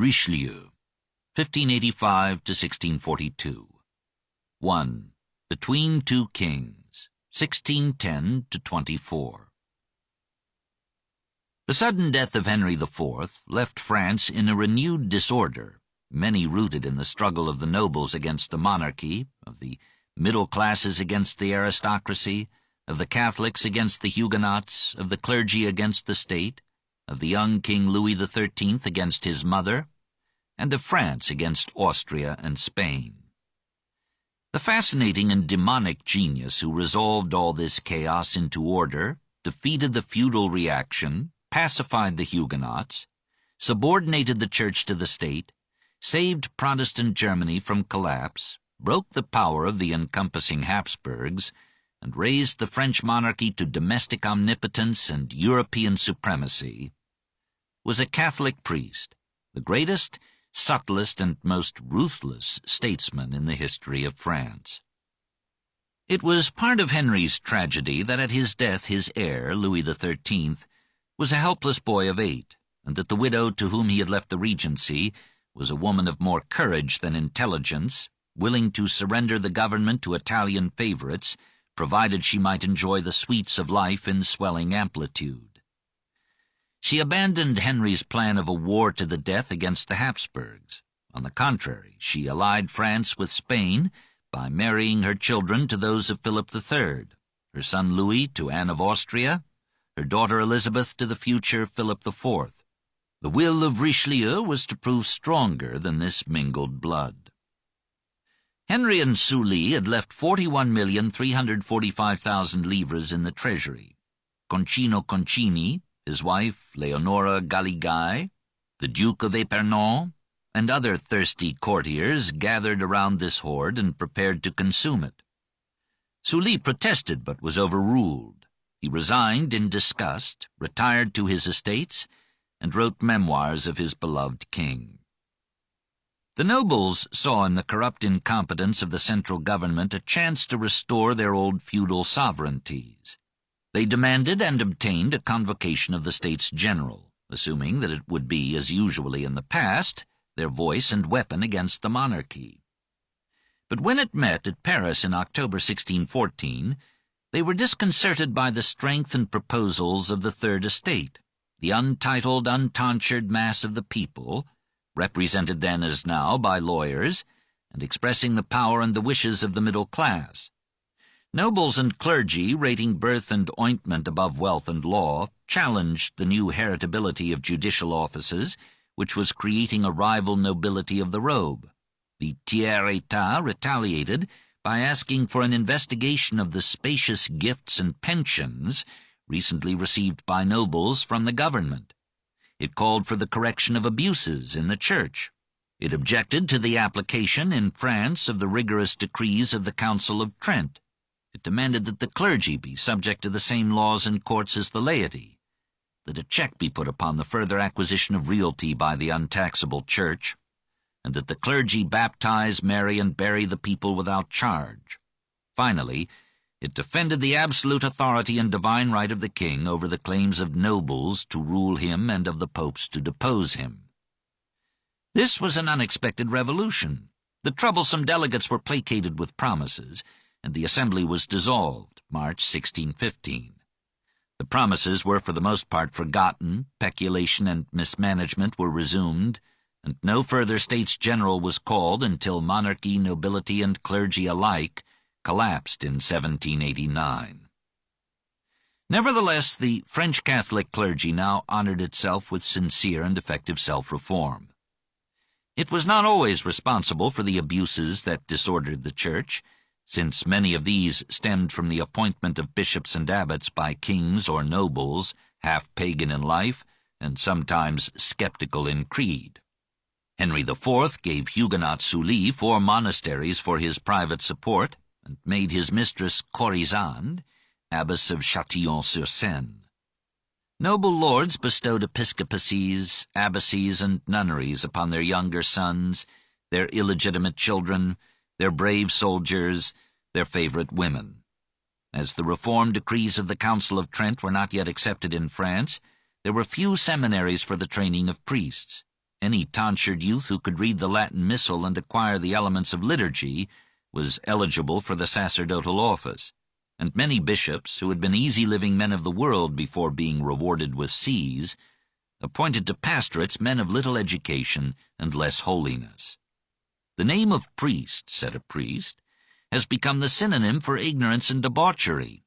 Richelieu, 1585 to 1642. 1. Between Two Kings, 1610 to 24. The sudden death of Henry IV left France in a renewed disorder, many rooted in the struggle of the nobles against the monarchy, of the middle classes against the aristocracy, of the Catholics against the Huguenots, of the clergy against the state, of the young King Louis XIII against his mother, and of France against Austria and Spain. The fascinating and demonic genius who resolved all this chaos into order defeated the feudal reaction, pacified the Huguenots, subordinated the Church to the state, saved Protestant Germany from collapse, broke the power of the encompassing Habsburgs, and raised the French monarchy to domestic omnipotence and European supremacy, was a Catholic priest, the greatest, subtlest, and most ruthless statesman in the history of France. It was part of Henry's tragedy that at his death his heir, Louis XIII, was a helpless boy of 8, and that the widow to whom he had left the regency was a woman of more courage than intelligence, willing to surrender the government to Italian favorites, provided she might enjoy the sweets of life in swelling amplitude. She abandoned Henry's plan of a war to the death against the Habsburgs. On the contrary, she allied France with Spain by marrying her children to those of Philip III, her son Louis to Anne of Austria, her daughter Elizabeth to the future Philip IV. The will of Richelieu was to prove stronger than this mingled blood. Henry and Sully had left 41,345,000 livres in the treasury. Concino Concini, his wife Leonora Galigai, the Duke of Epernon, and other thirsty courtiers gathered around this hoard and prepared to consume it. Sully protested but was overruled. He resigned in disgust, retired to his estates, and wrote memoirs of his beloved king. The nobles saw in the corrupt incompetence of the central government a chance to restore their old feudal sovereignties. They demanded and obtained a convocation of the States General, assuming that it would be, as usually in the past, their voice and weapon against the monarchy. But when it met at Paris in October 1614, they were disconcerted by the strength and proposals of the Third Estate, the untitled, untonsured mass of the people, represented then as now by lawyers, and expressing the power and the wishes of the middle class. Nobles and clergy, rating birth and ointment above wealth and law, challenged the new heritability of judicial offices, which was creating a rival nobility of the robe. The tiers-état retaliated by asking for an investigation of the spacious gifts and pensions recently received by nobles from the government. It called for the correction of abuses in the Church. It objected to the application in France of the rigorous decrees of the Council of Trent. It demanded that the clergy be subject to the same laws and courts as the laity, that a check be put upon the further acquisition of realty by the untaxable Church, and that the clergy baptize, marry, and bury the people without charge. Finally, it defended the absolute authority and divine right of the king over the claims of nobles to rule him and of the popes to depose him. This was an unexpected revolution. The troublesome delegates were placated with promises, and the assembly was dissolved, March 1615. The promises were for the most part forgotten, peculation and mismanagement were resumed, and no further States General was called until monarchy, nobility, and clergy alike collapsed in 1789. Nevertheless, the French Catholic clergy now honored itself with sincere and effective self-reform. It was not always responsible for the abuses that disordered the Church, since many of these stemmed from the appointment of bishops and abbots by kings or nobles, half pagan in life, and sometimes skeptical in creed. Henry IV gave Huguenot Sully 4 monasteries for his private support, and made his mistress Corisande abbess of Châtillon-sur-Seine. Noble lords bestowed episcopacies, abbacies, and nunneries upon their younger sons, their illegitimate children, their brave soldiers, their favorite women. As the reform decrees of the Council of Trent were not yet accepted in France, there were few seminaries for the training of priests. Any tonsured youth who could read the Latin Missal and acquire the elements of liturgy was eligible for the sacerdotal office, and many bishops, who had been easy-living men of the world before being rewarded with sees, appointed to pastorates men of little education and less holiness. "The name of priest," said a priest, "has become the synonym for ignorance and debauchery.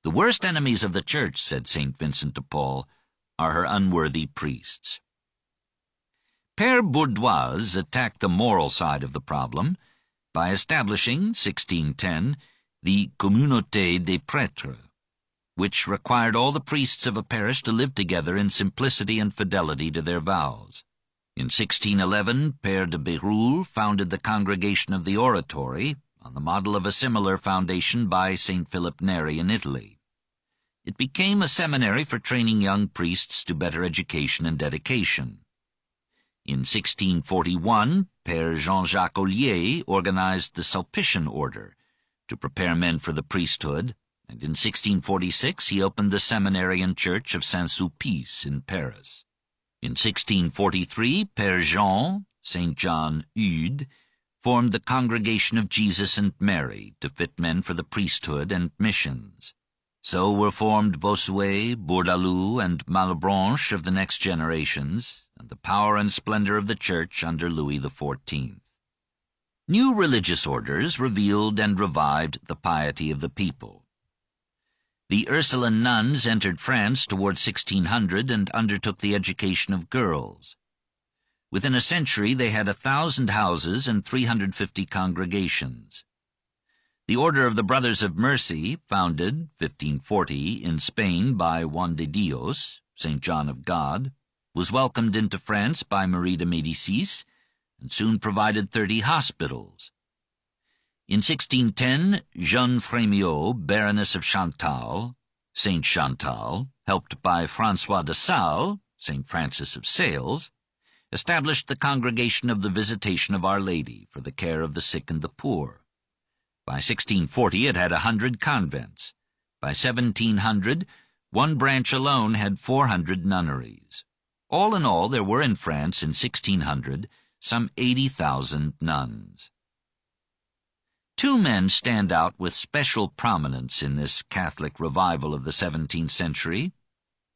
The worst enemies of the Church," said St. Vincent de Paul, "are her unworthy priests." Père Bourdoise attacked the moral side of the problem by establishing, 1610, the Communauté des Prêtres, which required all the priests of a parish to live together in simplicity and fidelity to their vows. In 1611, Père de Bérulle founded the Congregation of the Oratory, on the model of a similar foundation by St. Philip Neri in Italy. It became a seminary for training young priests to better education and dedication. In 1641, Père Jean-Jacques Ollier organized the Sulpician order to prepare men for the priesthood, and in 1646 he opened the seminary and church of Saint-Sulpice in Paris. In 1643, Père Jean, St. John Eudes, formed the Congregation of Jesus and Mary to fit men for the priesthood and missions. So were formed Bossuet, Bourdaloue, and Malebranche of the next generations, and the power and splendor of the Church under Louis XIV. New religious orders revealed and revived the piety of the people. The Ursuline nuns entered France toward 1600 and undertook the education of girls. Within a century they had 1,000 houses and 350 congregations. The Order of the Brothers of Mercy, founded, 1540, in Spain by Juan de Dios, St. John of God, was welcomed into France by Marie de Médicis, and soon provided 30 hospitals. In 1610, Jeanne Frémiot, Baroness of Chantal, Saint Chantal, helped by François de Sales, St. Francis of Sales, established the Congregation of the Visitation of Our Lady for the care of the sick and the poor. By 1640 it had 100 convents. By 1700, one branch alone had 400 nunneries. All in all, there were in France in 1600 some 80,000 nuns. Two men stand out with special prominence in this Catholic revival of the 17th century.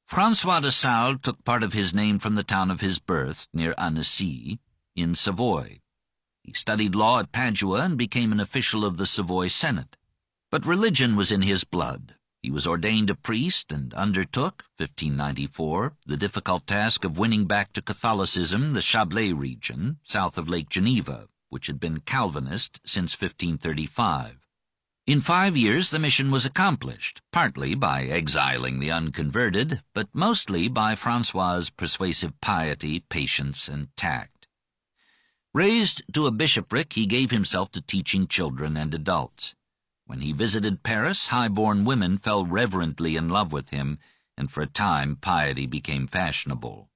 François de Sales took part of his name from the town of his birth, near Annecy, in Savoy. He studied law at Padua and became an official of the Savoy Senate. But religion was in his blood. He was ordained a priest and undertook, 1594, the difficult task of winning back to Catholicism the Chablais region, south of Lake Geneva, which had been Calvinist since 1535. In 5 years the mission was accomplished, partly by exiling the unconverted, but mostly by François' persuasive piety, patience, and tact. Raised to a bishopric, he gave himself to teaching children and adults. When he visited Paris, high-born women fell reverently in love with him, and for a time piety became fashionable.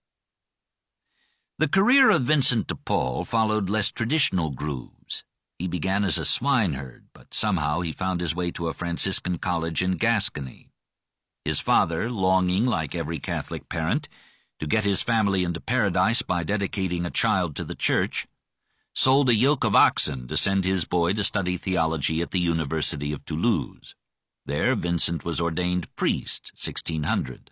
The career of Vincent de Paul followed less traditional grooves. He began as a swineherd, but somehow he found his way to a Franciscan college in Gascony. His father, longing, like every Catholic parent, to get his family into paradise by dedicating a child to the Church, sold a yoke of oxen to send his boy to study theology at the University of Toulouse. There Vincent was ordained priest, 1600.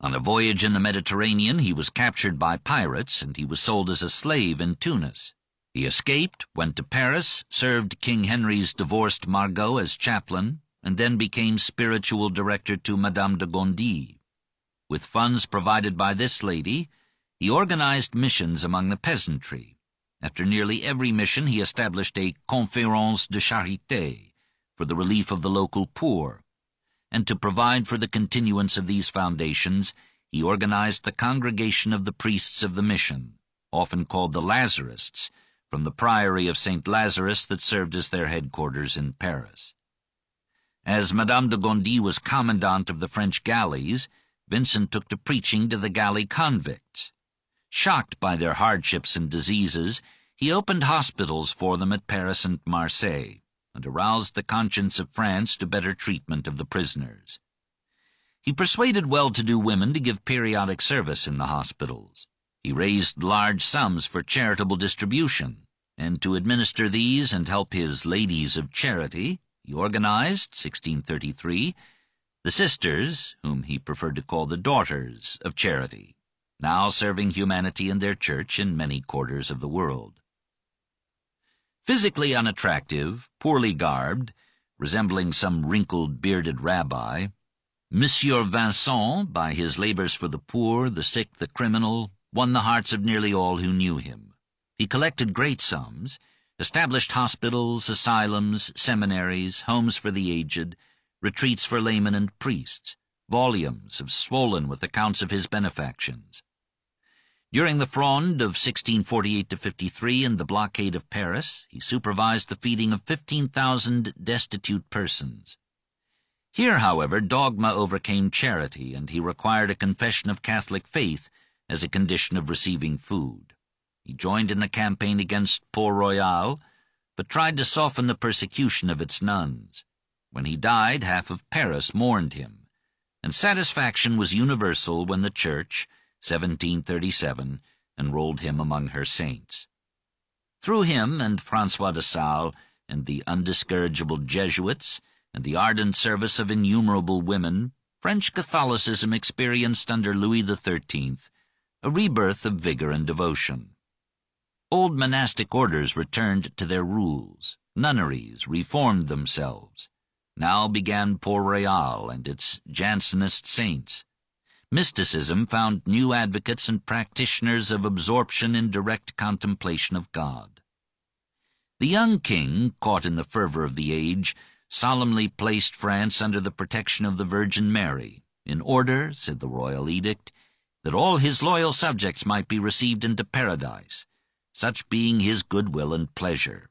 On a voyage in the Mediterranean he was captured by pirates, and he was sold as a slave in Tunis. He escaped, went to Paris, served King Henry's divorced Margot as chaplain, and then became spiritual director to Madame de Gondi. With funds provided by this lady, he organized missions among the peasantry. After nearly every mission he established a conférence de charité for the relief of the local poor, and to provide for the continuance of these foundations, he organized the Congregation of the Priests of the Mission, often called the Lazarists, from the priory of St. Lazarus that served as their headquarters in Paris. As Madame de Gondi was commandant of the French galleys, Vincent took to preaching to the galley convicts. Shocked by their hardships and diseases, he opened hospitals for them at Paris and Marseille, and aroused the conscience of France to better treatment of the prisoners. He persuaded well-to-do women to give periodic service in the hospitals. He raised large sums for charitable distribution, and to administer these and help his ladies of charity, he organized, 1633, the Sisters, whom he preferred to call the Daughters of Charity, now serving humanity in their church in many quarters of the world. Physically unattractive, poorly garbed, resembling some wrinkled, bearded rabbi, Monsieur Vincent, by his labors for the poor, the sick, the criminal, won the hearts of nearly all who knew him. He collected great sums, established hospitals, asylums, seminaries, homes for the aged, retreats for laymen and priests. Volumes have swollen with accounts of his benefactions. During the Fronde of 1648-53 and the blockade of Paris, he supervised the feeding of 15,000 destitute persons. Here, however, dogma overcame charity, and he required a confession of Catholic faith as a condition of receiving food. He joined in the campaign against Port-Royal, but tried to soften the persecution of its nuns. When he died, half of Paris mourned him, and satisfaction was universal when the Church, 1737, enrolled him among her saints. Through him and François de Sales and the undiscourageable Jesuits and the ardent service of innumerable women, French Catholicism experienced under Louis XIII a rebirth of vigor and devotion. Old monastic orders returned to their rules. Nunneries reformed themselves. Now began Port-Royal and its Jansenist saints. Mysticism found new advocates and practitioners of absorption in direct contemplation of God. The young king, caught in the fervor of the age, solemnly placed France under the protection of the Virgin Mary, in order, said the royal edict, that all his loyal subjects might be received into paradise, such being his goodwill and pleasure.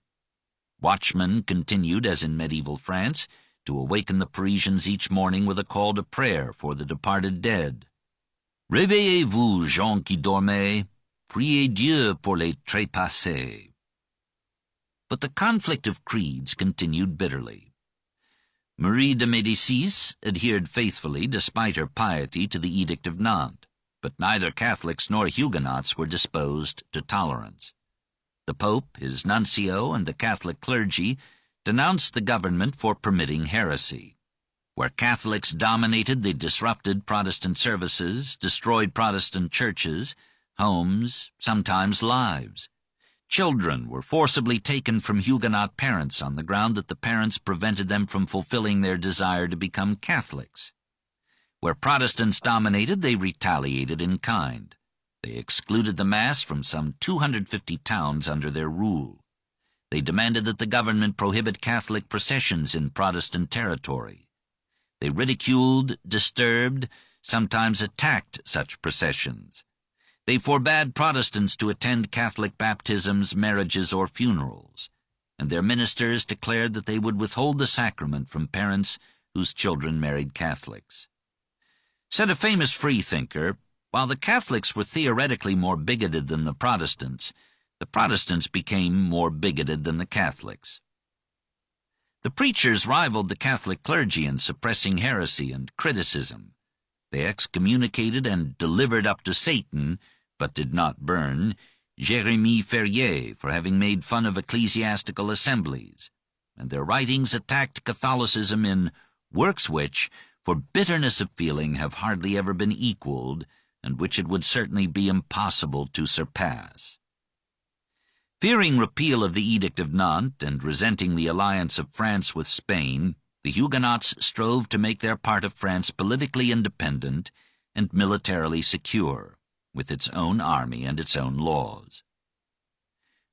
Watchmen continued, as in medieval France, to awaken the Parisians each morning with a call to prayer for the departed dead. Réveillez-vous, gens qui dormez, priez Dieu pour les trépassés. But the conflict of creeds continued bitterly. Marie de Médicis adhered faithfully, despite her piety, to the Edict of Nantes, but neither Catholics nor Huguenots were disposed to tolerance. The Pope, his nuncio, and the Catholic clergy denounced the government for permitting heresy. Where Catholics dominated, they disrupted Protestant services, destroyed Protestant churches, homes, sometimes lives. Children were forcibly taken from Huguenot parents on the ground that the parents prevented them from fulfilling their desire to become Catholics. Where Protestants dominated, they retaliated in kind. They excluded the Mass from some 250 towns under their rule. They demanded that the government prohibit Catholic processions in Protestant territory. They ridiculed, disturbed, sometimes attacked such processions. They forbade Protestants to attend Catholic baptisms, marriages, or funerals, and their ministers declared that they would withhold the sacrament from parents whose children married Catholics. Said a famous freethinker, while the Catholics were theoretically more bigoted than the Protestants became more bigoted than the Catholics. The preachers rivaled the Catholic clergy in suppressing heresy and criticism. They excommunicated and delivered up to Satan, but did not burn, Jérémie Ferrier for having made fun of ecclesiastical assemblies, and their writings attacked Catholicism in works which, for bitterness of feeling, have hardly ever been equaled, and which it would certainly be impossible to surpass. Fearing repeal of the Edict of Nantes and resenting the alliance of France with Spain, the Huguenots strove to make their part of France politically independent and militarily secure, with its own army and its own laws.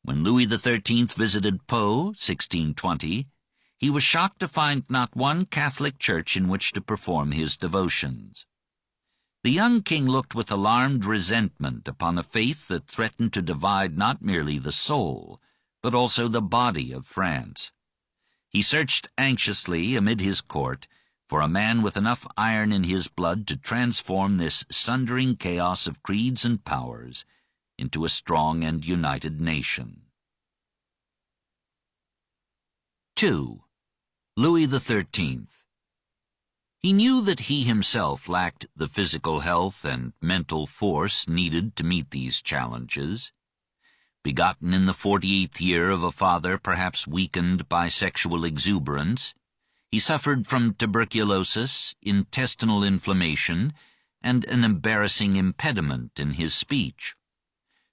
When Louis XIII visited Pau, 1620, he was shocked to find not one Catholic church in which to perform his devotions. The young king looked with alarmed resentment upon a faith that threatened to divide not merely the soul, but also the body of France. He searched anxiously amid his court for a man with enough iron in his blood to transform this sundering chaos of creeds and powers into a strong and united nation. 2. Louis XIII. He knew that he himself lacked the physical health and mental force needed to meet these challenges. Begotten in the 48th year of a father perhaps weakened by sexual exuberance, he suffered from tuberculosis, intestinal inflammation, and an embarrassing impediment in his speech.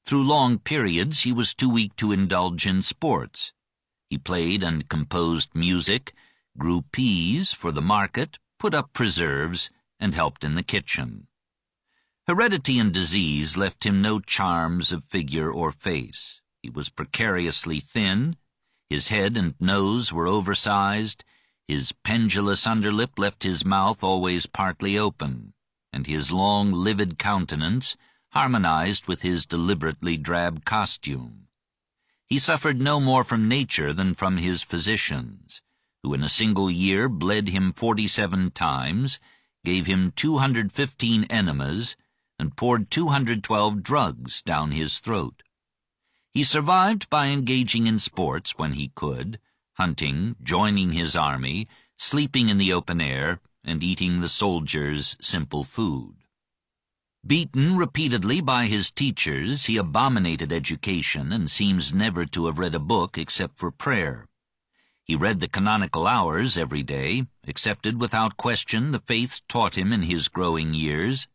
Through long periods he was too weak to indulge in sports. He played and composed music, grew peas for the market, put up preserves, and helped in the kitchen. Heredity and disease left him no charms of figure or face. He was precariously thin, his head and nose were oversized, his pendulous underlip left his mouth always partly open, and his long, livid countenance harmonized with his deliberately drab costume. He suffered no more from nature than from his physicians, who in a single year bled him 47 times, gave him 215 enemas, and poured 212 drugs down his throat. He survived by engaging in sports when he could, hunting, joining his army, sleeping in the open air, and eating the soldiers' simple food. Beaten repeatedly by his teachers, he abominated education and seems never to have read a book except for prayer. He read the canonical hours every day, accepted without question the faith taught him in his growing years,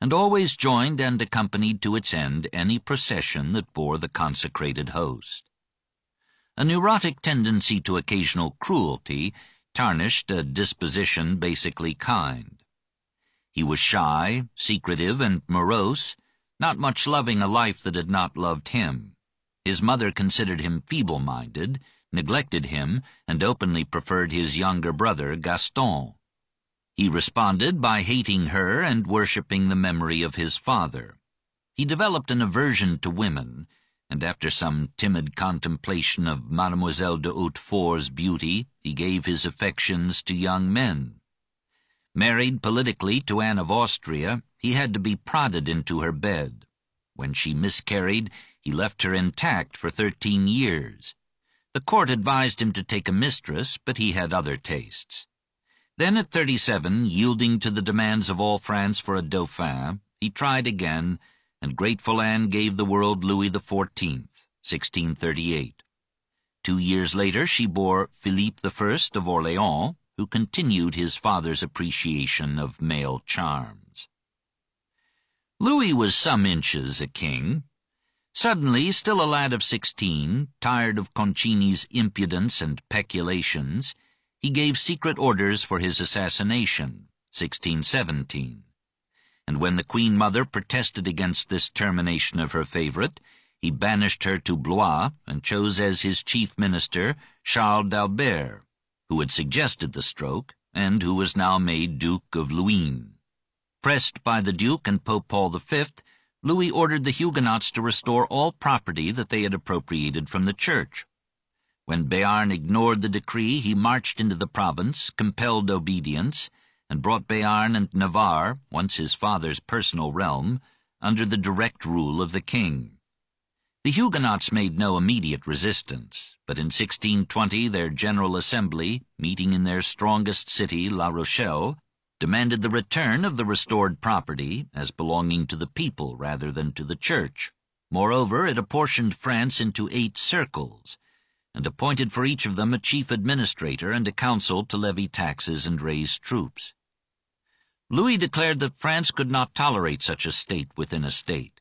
and always joined and accompanied to its end any procession that bore the consecrated host. A neurotic tendency to occasional cruelty tarnished a disposition basically kind. He was shy, secretive, and morose, not much loving a life that had not loved him. His mother considered him feeble-minded, neglected him, and openly preferred his younger brother, Gaston. He responded by hating her and worshipping the memory of his father. He developed an aversion to women, and after some timid contemplation of Mademoiselle de Hautefort's beauty, he gave his affections to young men. Married politically to Anne of Austria, he had to be prodded into her bed. When she miscarried, he left her intact for 13 years. The court advised him to take a mistress, but he had other tastes. Then at 37, yielding to the demands of all France for a dauphin, he tried again, and grateful Anne gave the world Louis XIV, 1638. 2 years later she bore Philippe I of Orléans, who continued his father's appreciation of male charms. Louis was some inches a king. Suddenly, still a lad of 16, tired of Concini's impudence and peculations, he gave secret orders for his assassination, 1617. And when the Queen Mother protested against this termination of her favorite, he banished her to Blois and chose as his chief minister Charles d'Albert, who had suggested the stroke, and who was now made Duke of Luynes. Pressed by the Duke and Pope Paul V, Louis ordered the Huguenots to restore all property that they had appropriated from the Church. When Béarn ignored the decree, he marched into the province, compelled obedience, and brought Béarn and Navarre, once his father's personal realm, under the direct rule of the king. The Huguenots made no immediate resistance, but in 1620 their General Assembly, meeting in their strongest city, La Rochelle, demanded the return of the restored property as belonging to the people rather than to the Church. Moreover, it apportioned France into 8 circles, and appointed for each of them a chief administrator and a council to levy taxes and raise troops. Louis declared that France could not tolerate such a state within a state.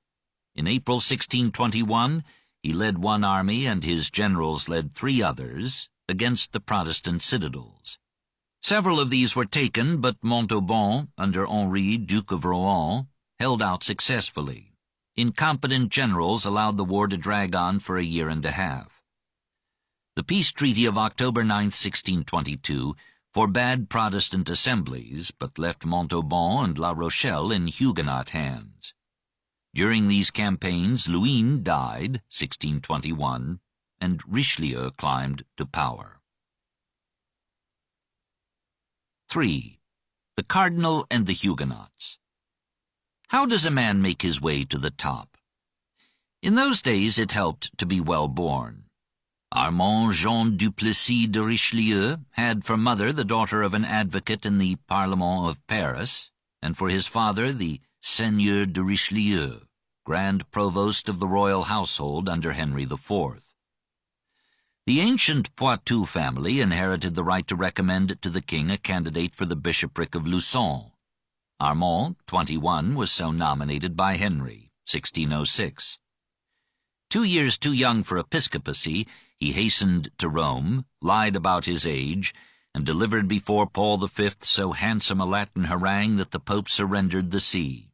In April 1621, he led one army and his generals led 3 others against the Protestant citadels. Several of these were taken, but Montauban, under Henri, Duke of Rohan, held out successfully. Incompetent generals allowed the war to drag on for a year and a half. The peace treaty of October 9, 1622, forbade Protestant assemblies, but left Montauban and La Rochelle in Huguenot hands. During these campaigns, Luynes died, 1621, and Richelieu climbed to power. 3. The Cardinal and the Huguenots. How does a man make his way to the top? In those days it helped to be well born. Armand Jean Duplessis de Richelieu had for mother the daughter of an advocate in the Parlement of Paris, and for his father the Seigneur de Richelieu, Grand Provost of the royal household under Henry IV. The ancient Poitou family inherited the right to recommend to the king a candidate for the bishopric of Luçon. Armand, 21, was so nominated by Henry, 1606. 2 years too young for episcopacy, he hastened to Rome, lied about his age, and delivered before Paul V so handsome a Latin harangue that the Pope surrendered the see.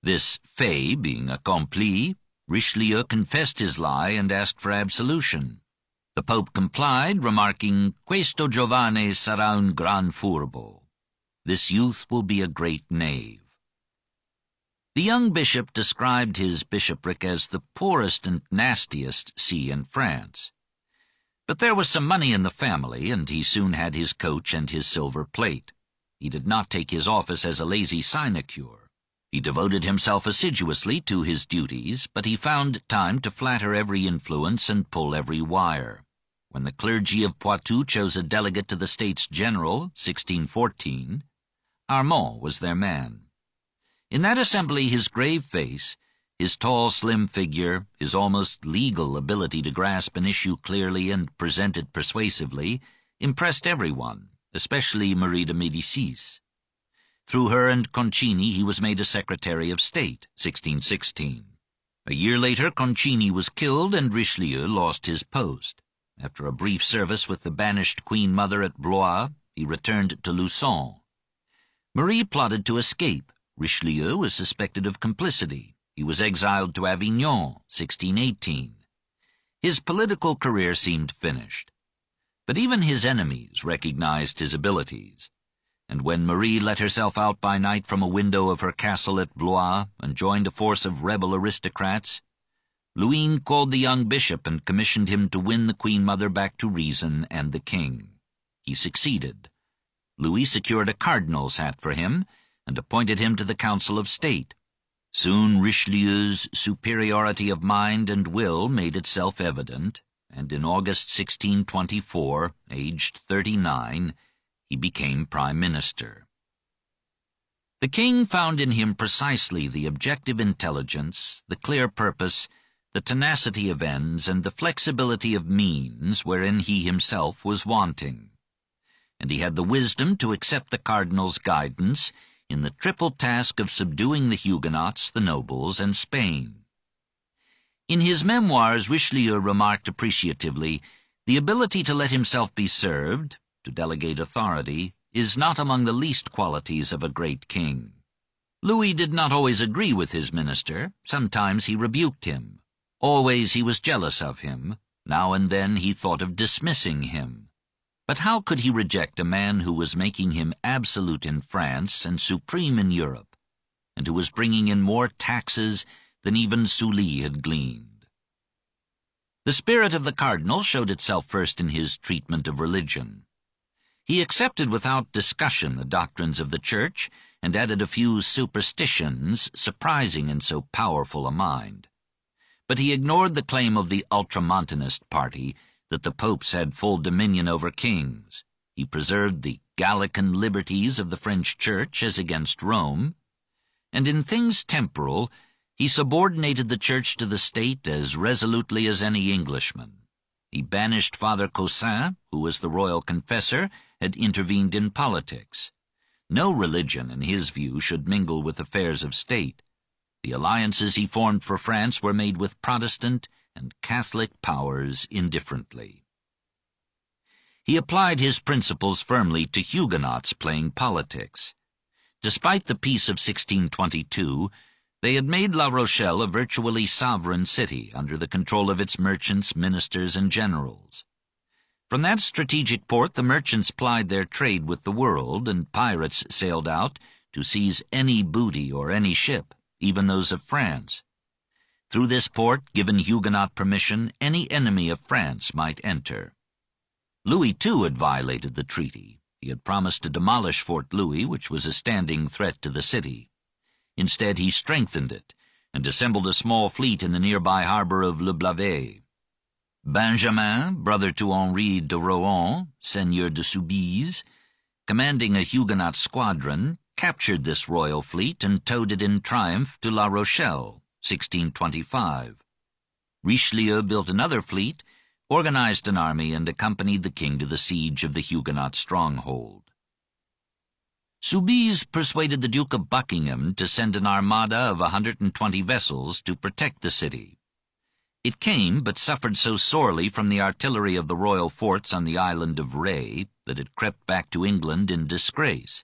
This fait being accompli, Richelieu confessed his lie and asked for absolution. The Pope complied, remarking, "Questo giovane sarà un gran furbo." This youth will be a great knave. The young bishop described his bishopric as the poorest and nastiest see in France. But there was some money in the family, and he soon had his coach and his silver plate. He did not take his office as a lazy sinecure. He devoted himself assiduously to his duties, but he found time to flatter every influence and pull every wire. When the clergy of Poitou chose a delegate to the States General, 1614, Armand was their man. In that assembly his grave face, his tall, slim figure, his almost legal ability to grasp an issue clearly and present it persuasively, impressed everyone, especially Marie de Médicis. Through her and Concini he was made a Secretary of State, 1616. A year later Concini was killed and Richelieu lost his post. After a brief service with the banished Queen Mother at Blois, he returned to Luçon. Marie plotted to escape. Richelieu was suspected of complicity. He was exiled to Avignon, 1618. His political career seemed finished. But even his enemies recognized his abilities, and when Marie let herself out by night from a window of her castle at Blois and joined a force of rebel aristocrats, Luynes called the young bishop and commissioned him to win the Queen Mother back to reason and the king. He succeeded. Louis secured a cardinal's hat for him and appointed him to the Council of State. Soon Richelieu's superiority of mind and will made itself evident, and in August 1624, aged 39, he became Prime Minister. The king found in him precisely the objective intelligence, the clear purpose, the tenacity of ends, and the flexibility of means wherein he himself was wanting. And he had the wisdom to accept the cardinal's guidance in the triple task of subduing the Huguenots, the nobles, and Spain. In his memoirs, Richelieu remarked appreciatively, "The ability to let himself be served, to delegate authority, is not among the least qualities of a great king." Louis did not always agree with his minister. Sometimes he rebuked him. Always he was jealous of him. Now and then he thought of dismissing him. But how could he reject a man who was making him absolute in France and supreme in Europe, and who was bringing in more taxes than even Sully had gleaned? The spirit of the cardinal showed itself first in his treatment of religion. He accepted without discussion the doctrines of the Church and added a few superstitions surprising in so powerful a mind. But he ignored the claim of the Ultramontanist party that the popes had full dominion over kings. He preserved the Gallican liberties of the French Church as against Rome, and in things temporal he subordinated the Church to the state as resolutely as any Englishman. He banished Father Cossin, who, as the royal confessor, had intervened in politics. No religion, in his view, should mingle with affairs of state. The alliances he formed for France were made with Protestant and Catholic powers indifferently. He applied his principles firmly to Huguenots playing politics. Despite the peace of 1622, they had made La Rochelle a virtually sovereign city under the control of its merchants, ministers, and generals. From that strategic port the merchants plied their trade with the world, and pirates sailed out to seize any booty or any ship, even those of France. Through this port, given Huguenot permission, any enemy of France might enter. Louis, too, had violated the treaty. He had promised to demolish Fort Louis, which was a standing threat to the city. Instead, he strengthened it and assembled a small fleet in the nearby harbor of Le Blavet. Benjamin, brother to Henri de Rohan, Seigneur de Soubise, commanding a Huguenot squadron, captured this royal fleet and towed it in triumph to La Rochelle, 1625. Richelieu built another fleet, organized an army, and accompanied the king to the siege of the Huguenot stronghold. Soubise persuaded the Duke of Buckingham to send an armada of 120 vessels to protect the city. It came, but suffered so sorely from the artillery of the royal forts on the island of Ré that it crept back to England in disgrace,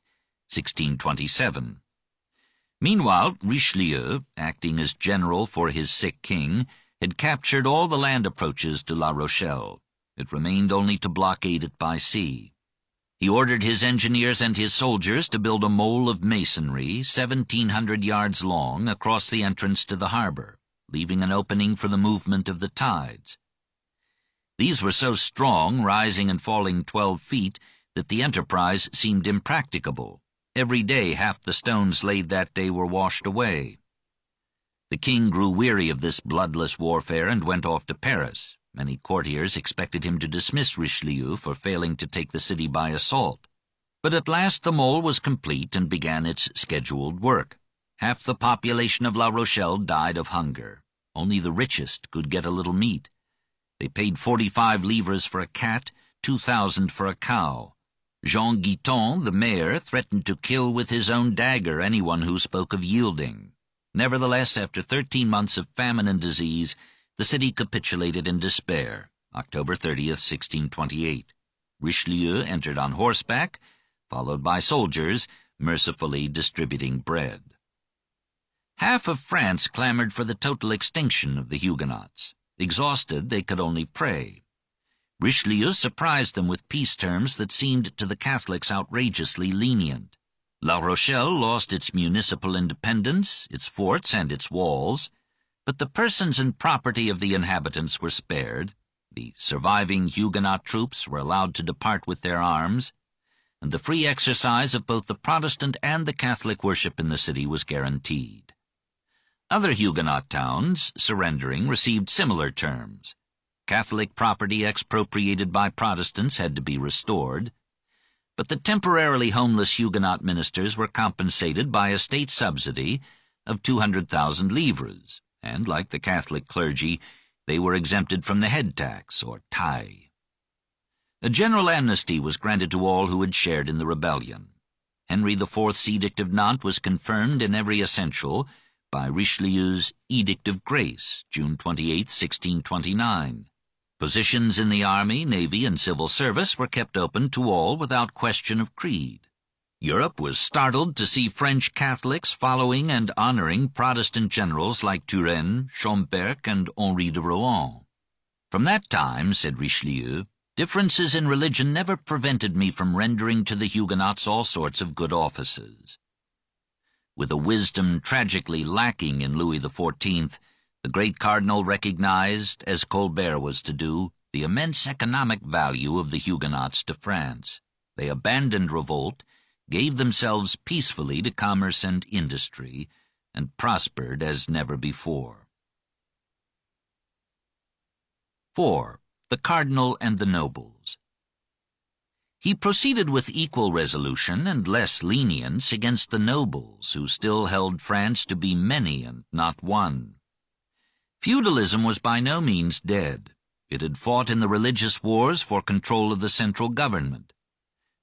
1627. Meanwhile, Richelieu, acting as general for his sick king, had captured all the land approaches to La Rochelle. It remained only to blockade it by sea. He ordered his engineers and his soldiers to build a mole of masonry 1,700 yards long across the entrance to the harbor, leaving an opening for the movement of the tides. These were so strong, rising and falling 12 feet, that the enterprise seemed impracticable. Every day half the stones laid that day were washed away. The king grew weary of this bloodless warfare and went off to Paris. Many courtiers expected him to dismiss Richelieu for failing to take the city by assault. But at last the mole was complete and began its scheduled work. Half the population of La Rochelle died of hunger. Only the richest could get a little meat. They paid 45 livres for a cat, 2,000 for a cow. Jean Guiton, the mayor, threatened to kill with his own dagger anyone who spoke of yielding. Nevertheless, after 13 months of famine and disease, the city capitulated in despair, October 30th, 1628. Richelieu entered on horseback, followed by soldiers, mercifully distributing bread. Half of France clamored for the total extinction of the Huguenots. Exhausted, they could only pray. Richelieu surprised them with peace terms that seemed to the Catholics outrageously lenient. La Rochelle lost its municipal independence, its forts, and its walls, but the persons and property of the inhabitants were spared, the surviving Huguenot troops were allowed to depart with their arms, and the free exercise of both the Protestant and the Catholic worship in the city was guaranteed. Other Huguenot towns, surrendering, received similar terms. Catholic property expropriated by Protestants had to be restored, but the temporarily homeless Huguenot ministers were compensated by a state subsidy of 200,000 livres, and, like the Catholic clergy, they were exempted from the head tax, or taille. A general amnesty was granted to all who had shared in the rebellion. Henry IV's Edict of Nantes was confirmed in every essential by Richelieu's Edict of Grace, June 28, 1629. Positions in the army, navy, and civil service were kept open to all without question of creed. Europe was startled to see French Catholics following and honoring Protestant generals like Turenne, Schomberg, and Henri de Rohan. From that time, said Richelieu, differences in religion never prevented me from rendering to the Huguenots all sorts of good offices. With a wisdom tragically lacking in Louis XIV, the great cardinal recognized, as Colbert was to do, the immense economic value of the Huguenots to France. They abandoned revolt, gave themselves peacefully to commerce and industry, and prospered as never before. 4. The Cardinal and the Nobles. He proceeded with equal resolution and less lenience against the nobles, who still held France to be many and not one. Feudalism was by no means dead. It had fought in the religious wars for control of the central government.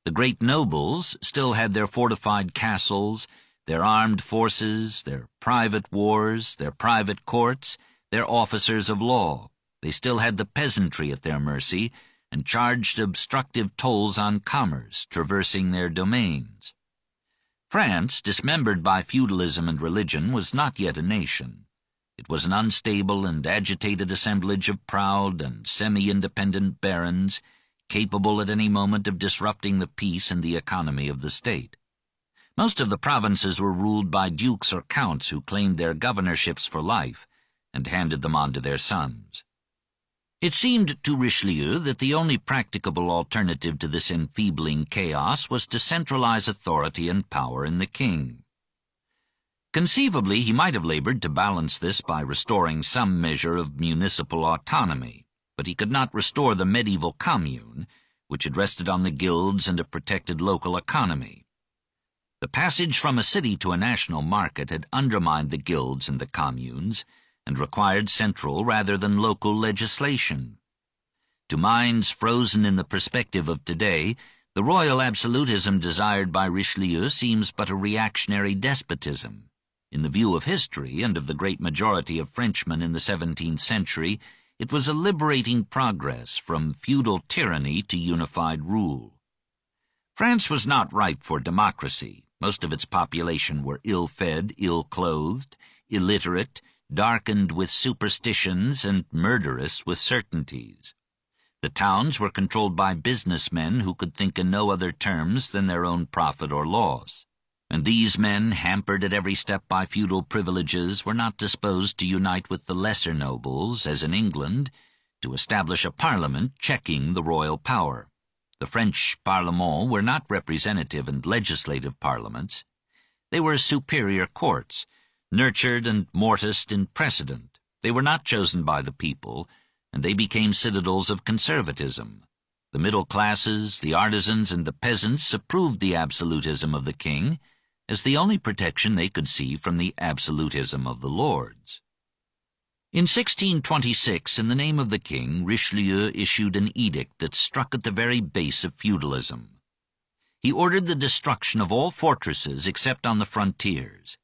The great nobles still had their fortified castles, their armed forces, their private wars, their private courts, their officers of law. They still had the peasantry at their mercy, and charged obstructive tolls on commerce, traversing their domains. France, dismembered by feudalism and religion, was not yet a nation. It was an unstable and agitated assemblage of proud and semi-independent barons, capable at any moment of disrupting the peace and the economy of the state. Most of the provinces were ruled by dukes or counts who claimed their governorships for life and handed them on to their sons. It seemed to Richelieu that the only practicable alternative to this enfeebling chaos was to centralize authority and power in the king. Conceivably, he might have labored to balance this by restoring some measure of municipal autonomy. but he could not restore the medieval commune, which had rested on the guilds and a protected local economy. The passage from a city to a national market had undermined the guilds and the communes, and required central rather than local legislation. To minds frozen in the perspective of today, the royal absolutism desired by Richelieu seems but a reactionary despotism. In the view of history and of the great majority of Frenchmen in the 17th century, it was a liberating progress from feudal tyranny to unified rule. France was not ripe for democracy. Most of its population were ill-fed, ill-clothed, illiterate, darkened with superstitions, and murderous with certainties. The towns were controlled by businessmen who could think in no other terms than their own profit or loss. And these men, hampered at every step by feudal privileges, were not disposed to unite with the lesser nobles, as in England, to establish a parliament checking the royal power. The French parlements were not representative and legislative parliaments. They were superior courts, nurtured and mortised in precedent. They were not chosen by the people, and they became citadels of conservatism. The middle classes, the artisans, and the peasants approved the absolutism of the king as the only protection they could see from the absolutism of the lords. In 1626, in the name of the king, Richelieu issued an edict that struck at the very base of feudalism. He ordered the destruction of all fortresses except on the frontiers,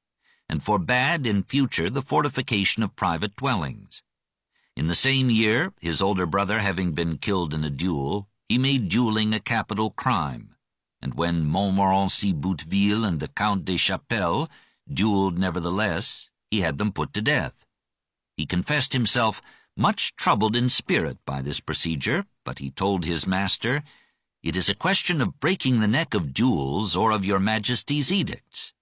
and forbade in future the fortification of private dwellings. In the same year, his older brother having been killed in a duel, he made dueling a capital crime, and when Montmorency-Bouteville and the Count de Chapelle duelled nevertheless, he had them put to death. He confessed himself much troubled in spirit by this procedure, but he told his master, "It is a question of breaking the neck of duels or of your Majesty's edicts."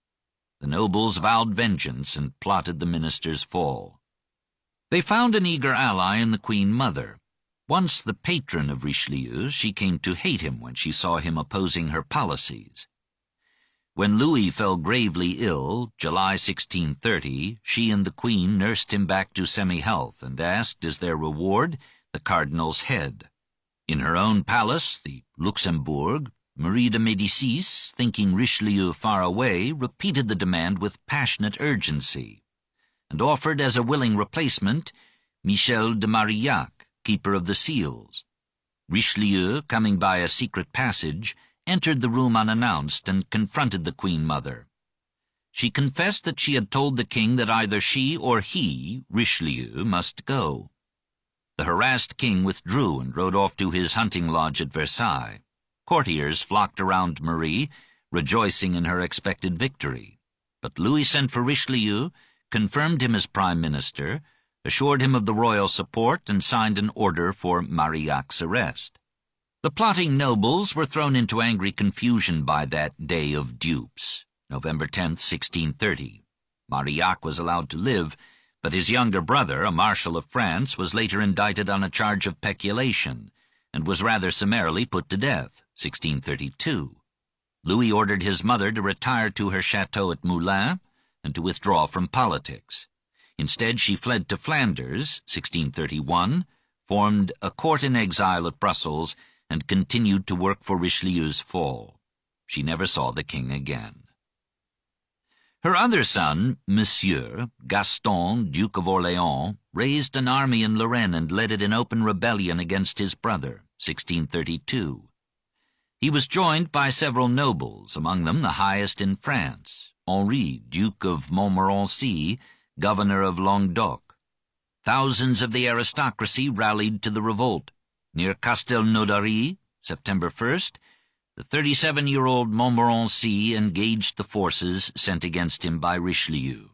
The nobles vowed vengeance and plotted the minister's fall. They found an eager ally in the Queen Mother. Once the patron of Richelieu, she came to hate him when she saw him opposing her policies. When Louis fell gravely ill, July 1630, she and the Queen nursed him back to semi-health and asked, as their reward, the Cardinal's head. In her own palace, the Luxembourg, Marie de Médicis, thinking Richelieu far away, repeated the demand with passionate urgency, and offered as a willing replacement Michel de Marillac, keeper of the seals. Richelieu, coming by a secret passage, entered the room unannounced and confronted the Queen Mother. She confessed that she had told the king that either she or he, Richelieu, must go. The harassed king withdrew and rode off to his hunting lodge at Versailles. Courtiers flocked around Marie, rejoicing in her expected victory. But Louis sent for Richelieu, confirmed him as prime minister, assured him of the royal support, and signed an order for Marillac's arrest. The plotting nobles were thrown into angry confusion by that day of dupes, November 10th, 1630. Marillac was allowed to live, but his younger brother, a marshal of France, was later indicted on a charge of peculation, and was rather summarily put to death, 1632. Louis ordered his mother to retire to her chateau at Moulins and to withdraw from politics. Instead, she fled to Flanders, 1631, formed a court in exile at Brussels, and continued to work for Richelieu's fall. She never saw the king again. Her other son, Monsieur, Gaston, Duke of Orléans, raised an army in Lorraine and led it in open rebellion against his brother, 1632. He was joined by several nobles, among them the highest in France, Henri, Duke of Montmorency, governor of Languedoc. Thousands of the aristocracy rallied to the revolt. Near Castelnaudary, September 1st, the 37-year-old Montmorency engaged the forces sent against him by Richelieu.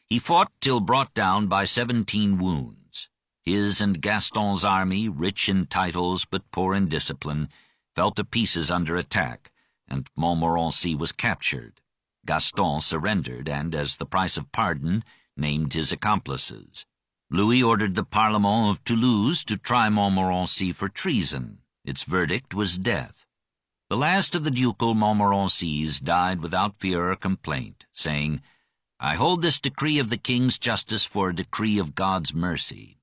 He fought till brought down by 17 wounds. His and Gaston's army, rich in titles but poor in discipline, fell to pieces under attack, and Montmorency was captured. Gaston surrendered and, as the price of pardon, named his accomplices. Louis ordered the Parlement of Toulouse to try Montmorency for treason. Its verdict was death. The last of the ducal Montmorencys died without fear or complaint, saying, "I hold this decree of the king's justice for a decree of God's mercy."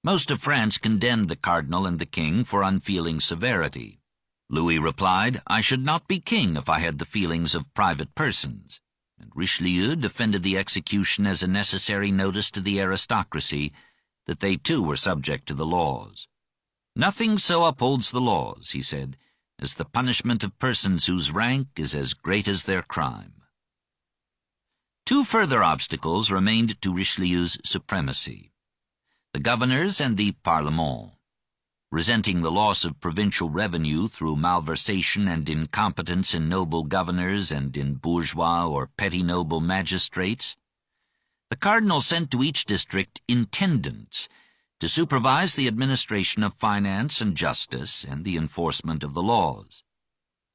Most of France condemned the cardinal and the king for unfeeling severity. Louis replied, "I should not be king if I had the feelings of private persons," and Richelieu defended the execution as a necessary notice to the aristocracy that they too were subject to the laws. "Nothing so upholds the laws," he said, "as the punishment of persons whose rank is as great as their crime." Two further obstacles remained to Richelieu's supremacy: the governors and the Parlement. Resenting the loss of provincial revenue through malversation and incompetence in noble governors and in bourgeois or petty noble magistrates, the cardinal sent to each district intendants to supervise the administration of finance and justice and the enforcement of the laws.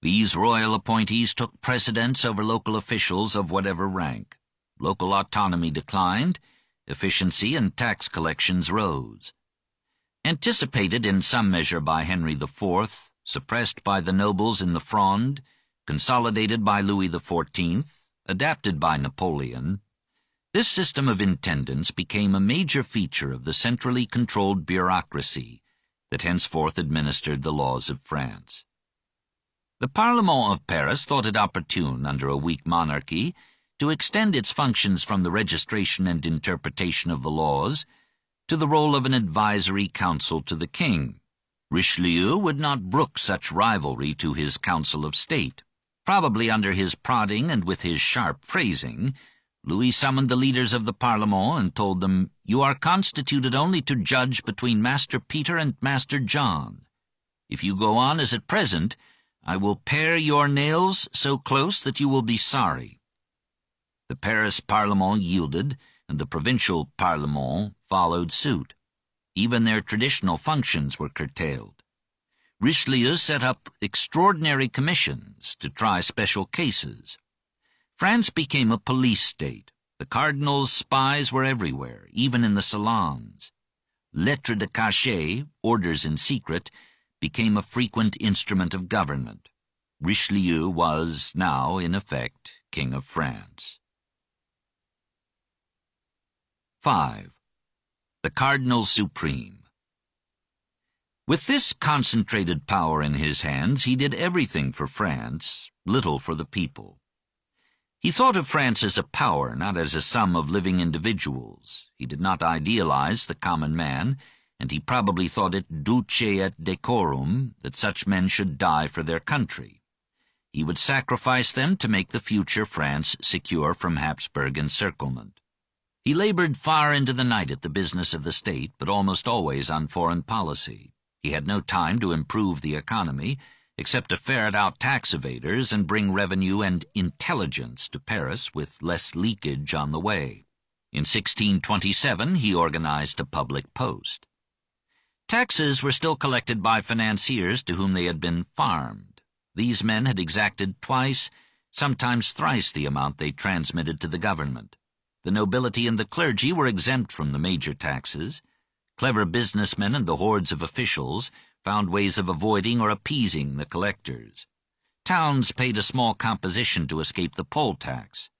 These royal appointees took precedence over local officials of whatever rank. Local autonomy declined, efficiency and tax collections rose. Anticipated in some measure by Henry IV, suppressed by the nobles in the Fronde, consolidated by Louis XIV, adapted by Napoleon, this system of intendants became a major feature of the centrally controlled bureaucracy that henceforth administered the laws of France. The Parlement of Paris thought it opportune, under a weak monarchy, to extend its functions from the registration and interpretation of the laws to the role of an advisory council to the king. Richelieu would not brook such rivalry to his Council of State. Probably under his prodding and with his sharp phrasing, Louis summoned the leaders of the Parlement and told them, "You are constituted only to judge between Master Peter and Master John. If you go on as at present, I will pare your nails so close that you will be sorry." The Paris Parlement yielded, and the provincial Parlement followed suit. Even their traditional functions were curtailed. Richelieu set up extraordinary commissions to try special cases. France became a police state. The cardinal's spies were everywhere, even in the salons. Lettres de cachet, orders in secret, became a frequent instrument of government. Richelieu was now, in effect, King of France. 5. The Cardinal Supreme. With this concentrated power in his hands, he did everything for France, little for the people. He thought of France as a power, not as a sum of living individuals. He did not idealize the common man, and he probably thought it dulce et decorum that such men should die for their country. He would sacrifice them to make the future France secure from Habsburg encirclement. He labored far into the night at the business of the state, but almost always on foreign policy. He had no time to improve the economy, except to ferret out tax evaders and bring revenue and intelligence to Paris with less leakage on the way. In 1627 he organized a public post. Taxes were still collected by financiers to whom they had been farmed. These men had exacted twice, sometimes thrice the amount they transmitted to the government. The nobility and the clergy were exempt from the major taxes. Clever businessmen and the hordes of officials found ways of avoiding or appeasing the collectors. Towns paid a small composition to escape the poll tax.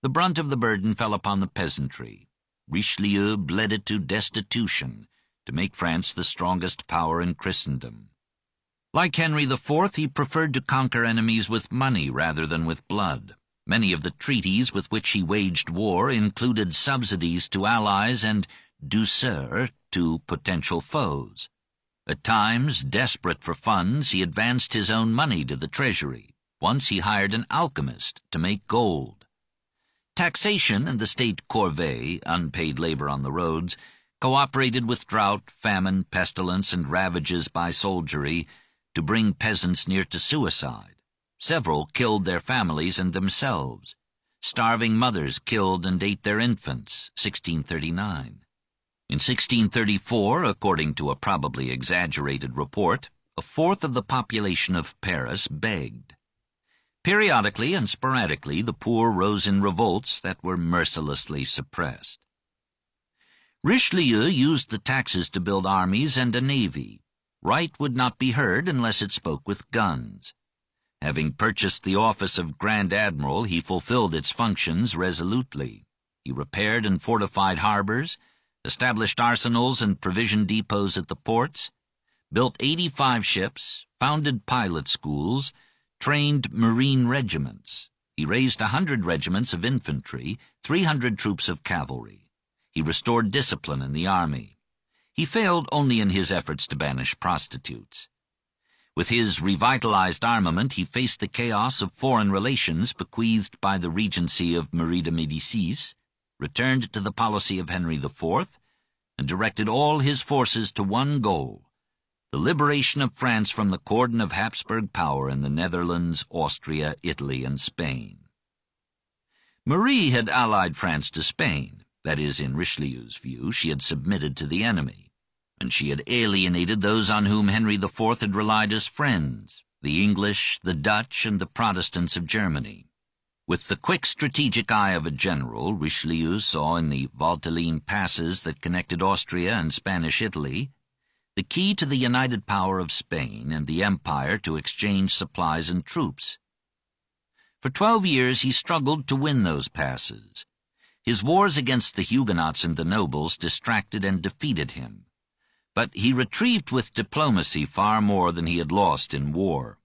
The brunt of the burden fell upon the peasantry. Richelieu bled it to destitution to make France the strongest power in Christendom. Like Henry IV, he preferred to conquer enemies with money rather than with blood. Many of the treaties with which he waged war included subsidies to allies and douceur to potential foes. At times, desperate for funds, he advanced his own money to the treasury. Once he hired an alchemist to make gold. Taxation and the state corvée, unpaid labor on the roads, cooperated with drought, famine, pestilence, and ravages by soldiery to bring peasants near to suicide. Several killed their families and themselves. Starving mothers killed and ate their infants, 1639. In 1634, according to a probably exaggerated report, a fourth of the population of Paris begged. Periodically and sporadically, the poor rose in revolts that were mercilessly suppressed. Richelieu used the taxes to build armies and a navy. Right would not be heard unless it spoke with guns. Having purchased the office of Grand Admiral, he fulfilled its functions resolutely. He repaired and fortified harbors, established arsenals and provision depots at the ports, built 85 ships, founded pilot schools, trained marine regiments. He raised 100 regiments of infantry, 300 troops of cavalry. He restored discipline in the army. He failed only in his efforts to banish prostitutes. With his revitalized armament, he faced the chaos of foreign relations bequeathed by the regency of Marie de Médicis, returned to the policy of Henry IV, and directed all his forces to one goal: the liberation of France from the cordon of Habsburg power in the Netherlands, Austria, Italy, and Spain. Marie had allied France to Spain. That is, in Richelieu's view, she had submitted to the enemy, and she had alienated those on whom Henry IV had relied as friends, the English, the Dutch, and the Protestants of Germany. With the quick strategic eye of a general, Richelieu saw in the Valtelline passes that connected Austria and Spanish Italy the key to the united power of Spain and the empire to exchange supplies and troops. For 12 years he struggled to win those passes. His wars against the Huguenots and the nobles distracted and defeated him. But he retrieved with diplomacy far more than he had lost in war.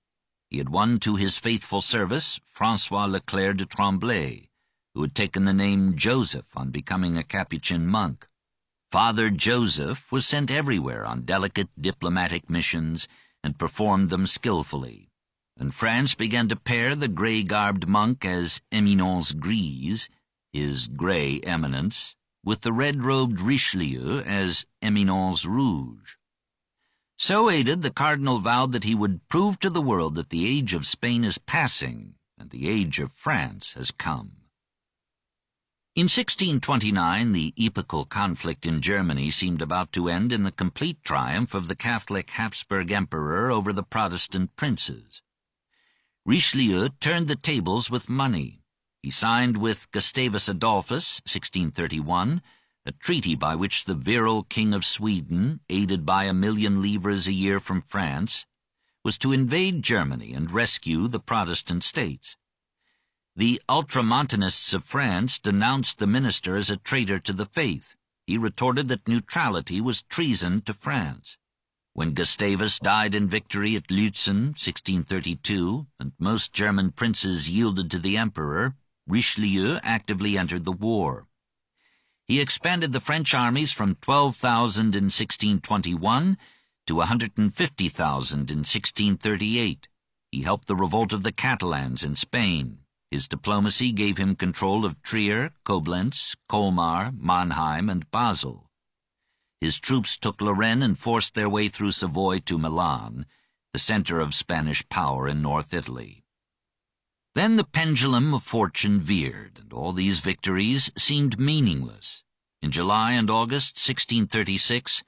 He had won to his faithful service François Leclerc de Tremblay, who had taken the name Joseph on becoming a Capuchin monk. Father Joseph was sent everywhere on delicate diplomatic missions and performed them skillfully, and France began to pair the grey-garbed monk as Eminence Grise, his grey eminence, with the red-robed Richelieu as Eminence Rouge. So aided, the cardinal vowed that he would prove to the world that the age of Spain is passing and the age of France has come. In 1629, the epochal conflict in Germany seemed about to end in the complete triumph of the Catholic Habsburg emperor over the Protestant princes. Richelieu turned the tables with money. He signed with Gustavus Adolphus, 1631, a treaty by which the virile King of Sweden, aided by 1,000,000 livres a year from France, was to invade Germany and rescue the Protestant states. The ultramontanists of France denounced the minister as a traitor to the faith. He retorted that neutrality was treason to France. When Gustavus died in victory at Lützen, 1632, and most German princes yielded to the emperor, Richelieu actively entered the war. He expanded the French armies from 12,000 in 1621 to 150,000 in 1638. He helped the revolt of the Catalans in Spain. His diplomacy gave him control of Trier, Koblenz, Colmar, Mannheim, and Basel. His troops took Lorraine and forced their way through Savoy to Milan, the center of Spanish power in North Italy. Then the pendulum of fortune veered, and all these victories seemed meaningless. In July and August 1636,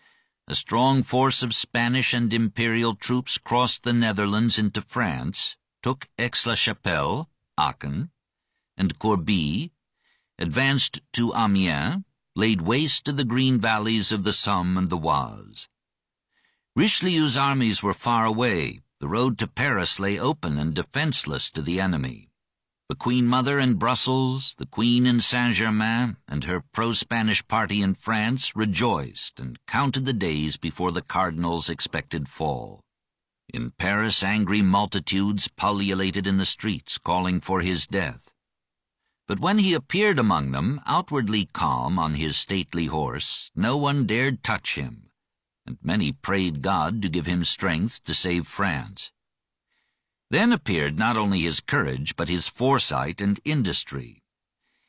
a strong force of Spanish and imperial troops crossed the Netherlands into France, took Aix-la-Chapelle, Aachen, and Corbie, advanced to Amiens, laid waste to the green valleys of the Somme and the Oise. Richelieu's armies were far away. The road to Paris lay open and defenseless to the enemy. The Queen Mother in Brussels, the Queen in Saint-Germain, and her pro-Spanish party in France rejoiced and counted the days before the cardinal's expected fall. In Paris, angry multitudes pullulated in the streets, calling for his death. But when he appeared among them, outwardly calm on his stately horse, no one dared touch him, and many prayed God to give him strength to save France. Then appeared not only his courage, but his foresight and industry.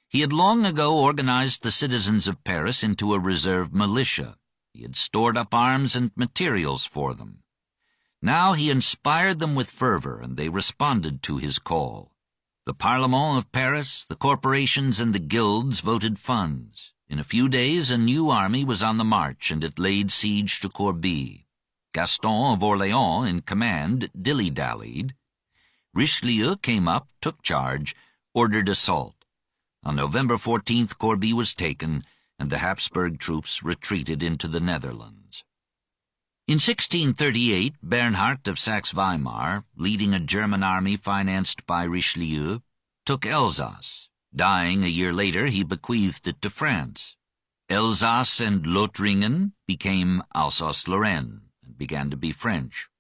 He had long ago organized the citizens of Paris into a reserve militia. He had stored up arms and materials for them. Now he inspired them with fervor, and they responded to his call. The Parlement of Paris, the corporations, and the guilds voted funds. In a few days a new army was on the march, and it laid siege to Corbie. Gaston of Orléans, in command, dilly-dallied. Richelieu came up, took charge, ordered assault. On November 14th, Corbie was taken, and the Habsburg troops retreated into the Netherlands. In 1638, Bernhard of Saxe-Weimar, leading a German army financed by Richelieu, took Elsass. Dying a year later, he bequeathed it to France. Alsace and Lothringen became Alsace-Lorraine and began to be French.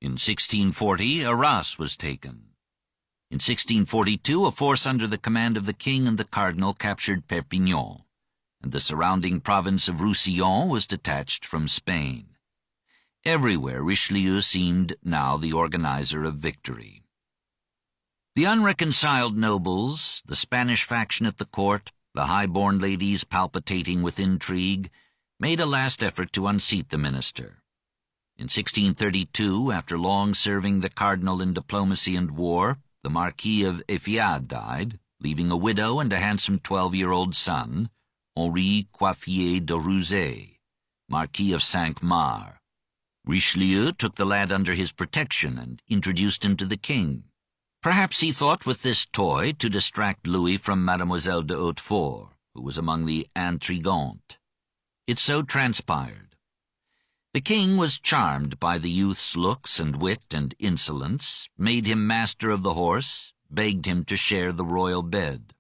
In 1640, Arras was taken. In 1642, a force under the command of the king and the cardinal captured Perpignan, and the surrounding province of Roussillon was detached from Spain. Everywhere Richelieu seemed now the organizer of victory. The unreconciled nobles, the Spanish faction at the court, the high-born ladies palpitating with intrigue, made a last effort to unseat the minister. In 1632, after long serving the cardinal in diplomacy and war, the Marquis of Effiat died, leaving a widow and a handsome 12-year-old son, Henri Coiffier de Rouzet, Marquis of Cinq-Mars. Richelieu took the lad under his protection and introduced him to the king. Perhaps he thought with this toy to distract Louis from Mademoiselle de Hautefort, who was among the intrigantes. It so transpired. The king was charmed by the youth's looks and wit and insolence, made him master of the horse, begged him to share the royal bed.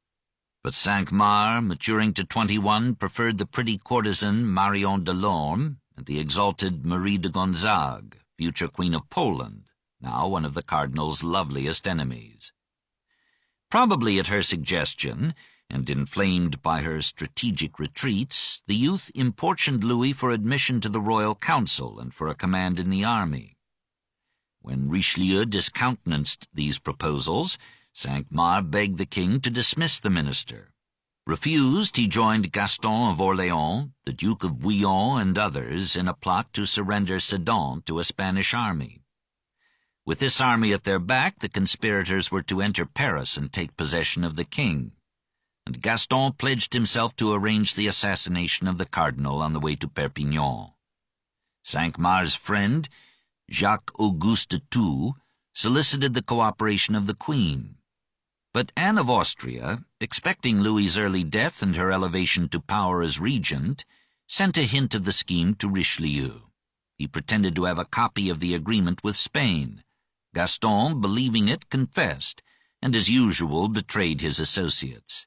But Cinq-Mars, maturing to 21, preferred the pretty courtesan Marion de Lorme and the exalted Marie de Gonzague, future Queen of Poland, now one of the cardinal's loveliest enemies. Probably at her suggestion, and inflamed by her strategic retreats, the youth importuned Louis for admission to the royal council and for a command in the army. When Richelieu discountenanced these proposals, Cinq-Mars begged the king to dismiss the minister. Refused, he joined Gaston of Orléans, the Duke of Bouillon, and others in a plot to surrender Sedan to a Spanish army. With this army at their back, the conspirators were to enter Paris and take possession of the king, and Gaston pledged himself to arrange the assassination of the cardinal on the way to Perpignan. Cinq-Mars' friend, Jacques-Auguste Thou, solicited the cooperation of the queen. But Anne of Austria, expecting Louis's early death and her elevation to power as regent, sent a hint of the scheme to Richelieu. He pretended to have a copy of the agreement with Spain. Gaston, believing it, confessed, and as usual betrayed his associates.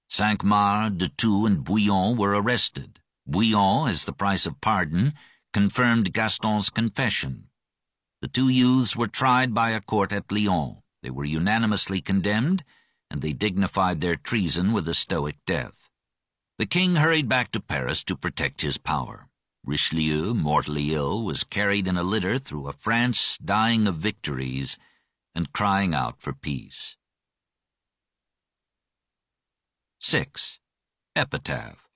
Cinq-Mars, de Thou, and Bouillon were arrested. Bouillon, as the price of pardon, confirmed Gaston's confession. The two youths were tried by a court at Lyons. They were unanimously condemned, and they dignified their treason with a stoic death. The king hurried back to Paris to protect his power. Richelieu, mortally ill, was carried in a litter through a France dying of victories and crying out for peace. 6. Epitaph.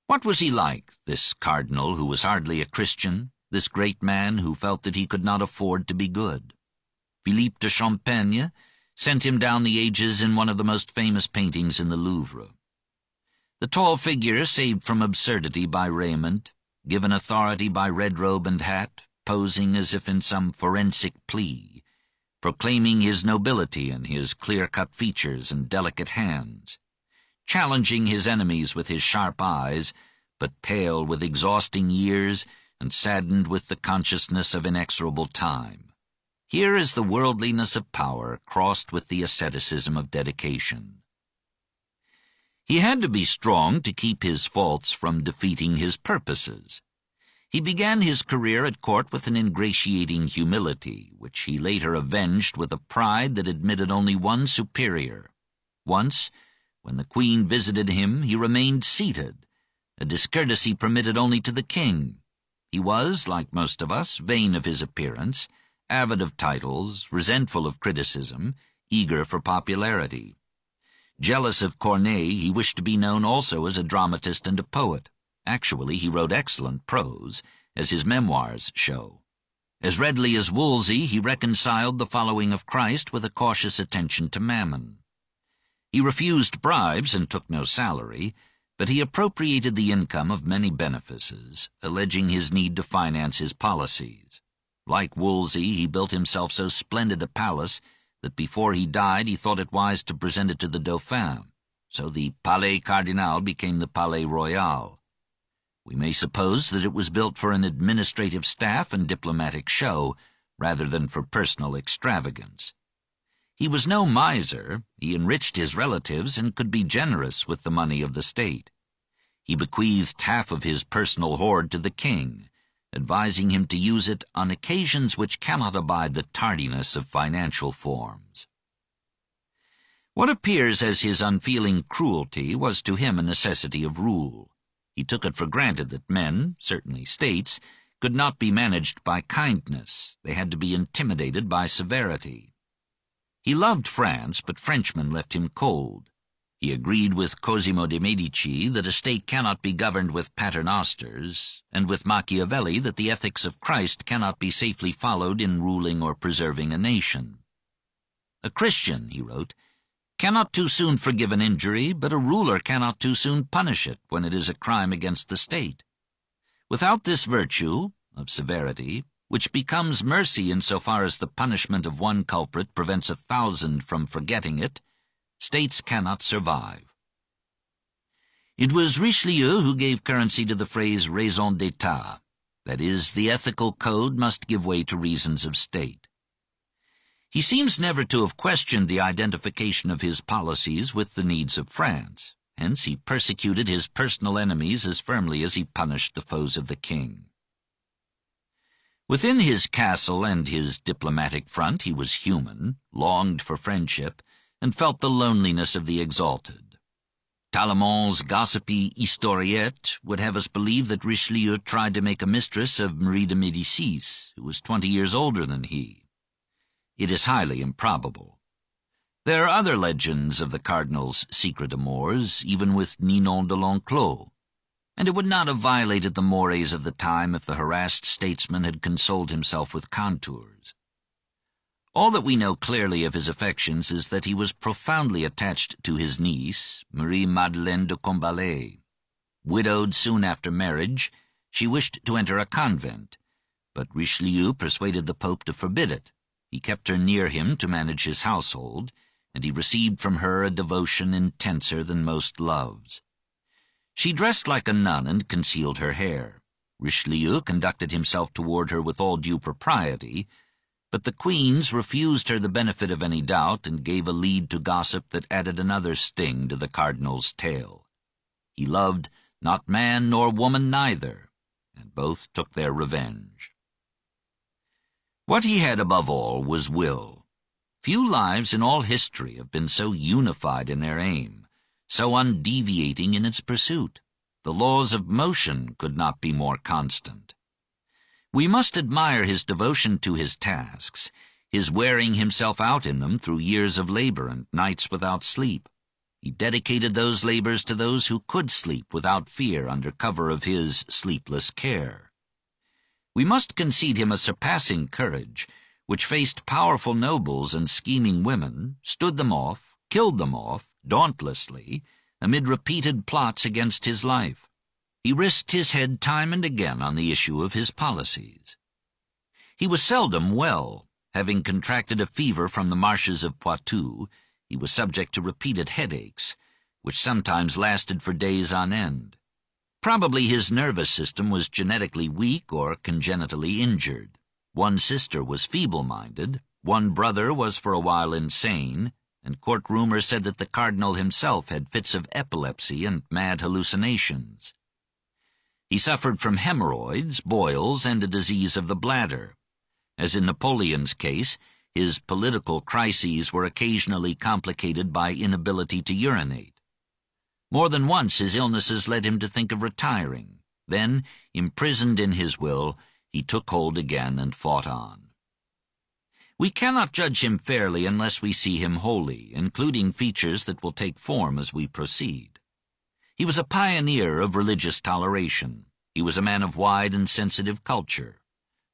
What was he like, this cardinal who was hardly a Christian, this great man who felt that he could not afford to be good? Philippe de Champaigne sent him down the ages in one of the most famous paintings in the Louvre. The tall figure, saved from absurdity by raiment, given authority by red robe and hat, posing as if in some forensic plea, proclaiming his nobility in his clear-cut features and delicate hands, challenging his enemies with his sharp eyes, but pale with exhausting years and saddened with the consciousness of inexorable time. Here is the worldliness of power crossed with the asceticism of dedication. He had to be strong to keep his faults from defeating his purposes. He began his career at court with an ingratiating humility, which he later avenged with a pride that admitted only one superior. Once, when the queen visited him, he remained seated, a discourtesy permitted only to the king. He was, like most of us, vain of his appearance, avid of titles, resentful of criticism, eager for popularity. Jealous of Corneille, he wished to be known also as a dramatist and a poet. Actually, he wrote excellent prose, as his memoirs show. As readily as Wolsey, he reconciled the following of Christ with a cautious attention to mammon. He refused bribes and took no salary, but he appropriated the income of many benefices, alleging his need to finance his policies. Like Wolsey, he built himself so splendid a palace that before he died he thought it wise to present it to the Dauphin. So the Palais Cardinal became the Palais Royal. We may suppose that it was built for an administrative staff and diplomatic show, rather than for personal extravagance. He was no miser, he enriched his relatives and could be generous with the money of the state. He bequeathed half of his personal hoard to the king, advising him to use it on occasions which cannot abide the tardiness of financial forms. What appears as his unfeeling cruelty was to him a necessity of rule. He took it for granted that men, certainly states, could not be managed by kindness. They had to be intimidated by severity. He loved France, but Frenchmen left him cold. He agreed with Cosimo de' Medici that a state cannot be governed with paternosters, and with Machiavelli that the ethics of Christ cannot be safely followed in ruling or preserving a nation. A Christian, he wrote, cannot too soon forgive an injury, but a ruler cannot too soon punish it when it is a crime against the state. Without this virtue, of severity, which becomes mercy in so far as the punishment of one culprit prevents 1,000 from forgetting it, states cannot survive. It was Richelieu who gave currency to the phrase raison d'état, that is, the ethical code must give way to reasons of state. He seems never to have questioned the identification of his policies with the needs of France. Hence he persecuted his personal enemies as firmly as he punished the foes of the king. Within his castle and his diplomatic front he was human, longed for friendship, and felt the loneliness of the exalted. Talleyrand's gossipy historiette would have us believe that Richelieu tried to make a mistress of Marie de Médicis, who was 20 years older than he. It is highly improbable. There are other legends of the cardinal's secret amours, even with Ninon de l'Enclos, and it would not have violated the mores of the time if the harassed statesman had consoled himself with contours. All that we know clearly of his affections is that he was profoundly attached to his niece, Marie-Madeleine de Combalet. Widowed soon after marriage, she wished to enter a convent, but Richelieu persuaded the Pope to forbid it. He kept her near him to manage his household, and he received from her a devotion intenser than most loves. She dressed like a nun and concealed her hair. Richelieu conducted himself toward her with all due propriety, but the queens refused her the benefit of any doubt and gave a lead to gossip that added another sting to the cardinal's tale. He loved not man nor woman neither, and both took their revenge. What he had above all was will. Few lives in all history have been so unified in their aim, so undeviating in its pursuit. The laws of motion could not be more constant. We must admire his devotion to his tasks, his wearing himself out in them through years of labor and nights without sleep. He dedicated those labors to those who could sleep without fear under cover of his sleepless care. We must concede him a surpassing courage, which faced powerful nobles and scheming women, stood them off, killed them off, dauntlessly, amid repeated plots against his life. He risked his head time and again on the issue of his policies. He was seldom well. Having contracted a fever from the marshes of Poitou, he was subject to repeated headaches, which sometimes lasted for days on end. Probably his nervous system was genetically weak or congenitally injured. One sister was feeble-minded, one brother was for a while insane, and court rumor said that the cardinal himself had fits of epilepsy and mad hallucinations. He suffered from hemorrhoids, boils, and a disease of the bladder. As in Napoleon's case, his political crises were occasionally complicated by inability to urinate. More than once his illnesses led him to think of retiring. Then, imprisoned in his will, he took hold again and fought on. We cannot judge him fairly unless we see him wholly, including features that will take form as we proceed. He was a pioneer of religious toleration. He was a man of wide and sensitive culture,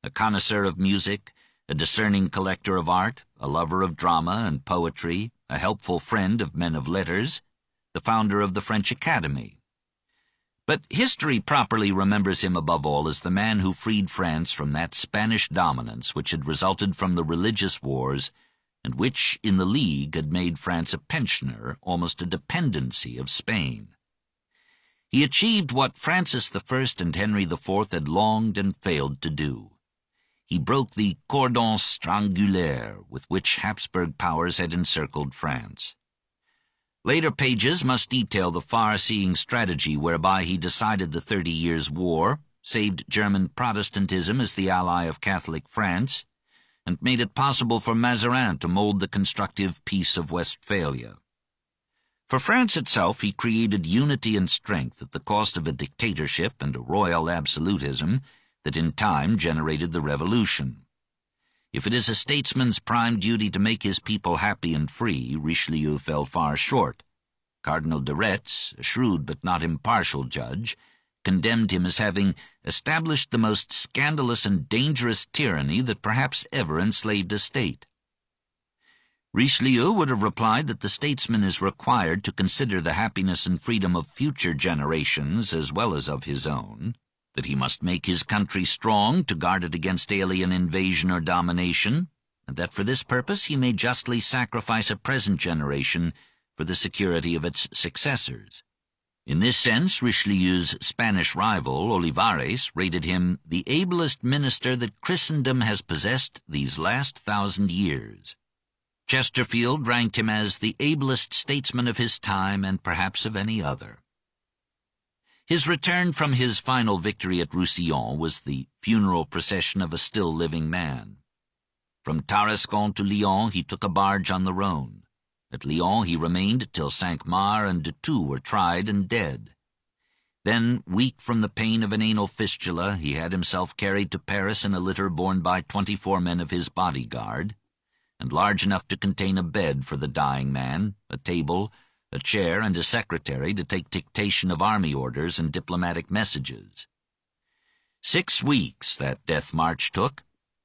a connoisseur of music, a discerning collector of art, a lover of drama and poetry, a helpful friend of men of letters, the founder of the French Academy. But history properly remembers him above all as the man who freed France from that Spanish dominance which had resulted from the religious wars and which, in the League, had made France a pensioner, almost a dependency of Spain. He achieved what Francis I and Henry IV had longed and failed to do. He broke the cordon strangulaire with which Habsburg powers had encircled France. Later pages must detail the far-seeing strategy whereby he decided the 30 Years' War, saved German Protestantism as the ally of Catholic France, and made it possible for Mazarin to mold the constructive Peace of Westphalia. For France itself, he created unity and strength at the cost of a dictatorship and a royal absolutism that in time generated the Revolution. If it is a statesman's prime duty to make his people happy and free, Richelieu fell far short. Cardinal de Retz, a shrewd but not impartial judge, condemned him as having established the most scandalous and dangerous tyranny that perhaps ever enslaved a state. Richelieu would have replied that the statesman is required to consider the happiness and freedom of future generations as well as of his own, that he must make his country strong to guard it against alien invasion or domination, and that for this purpose he may justly sacrifice a present generation for the security of its successors. In this sense, Richelieu's Spanish rival, Olivares, rated him the ablest minister that Christendom has possessed these last 1,000 years. Chesterfield ranked him as the ablest statesman of his time and perhaps of any other. His return from his final victory at Roussillon was the funeral procession of a still-living man. From Tarascon to Lyon he took a barge on the Rhone. At Lyon he remained till Cinq-Mars and de Thou were tried and dead. Then, weak from the pain of an anal fistula, he had himself carried to Paris in a litter borne by 24 men of his bodyguard, and large enough to contain a bed for the dying man, a table, a chair, and a secretary to take dictation of army orders and diplomatic messages. 6 weeks that death march took,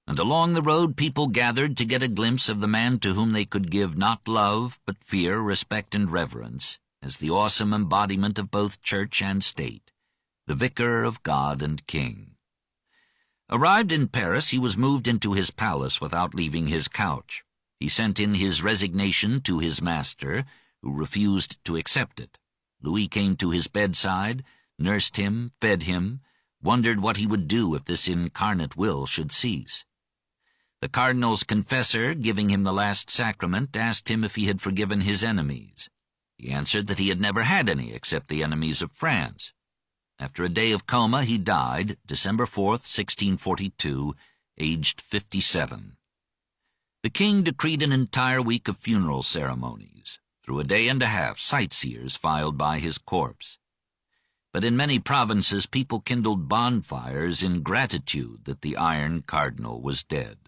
and along the road people gathered to get a glimpse of the man to whom they could give not love, but fear, respect, and reverence, as the awesome embodiment of both church and state, the vicar of God and king. Arrived in Paris, he was moved into his palace without leaving his couch. He sent in his resignation to his master, who refused to accept it. Louis came to his bedside, nursed him, fed him, wondered what he would do if this incarnate will should cease. The cardinal's confessor, giving him the last sacrament, asked him if he had forgiven his enemies. He answered that he had never had any except the enemies of France. After a day of coma, he died, December 4th, 1642, aged 57. The king decreed an entire week of funeral ceremonies. Through a day and a half, sightseers filed by his corpse. But in many provinces people kindled bonfires in gratitude that the Iron Cardinal was dead.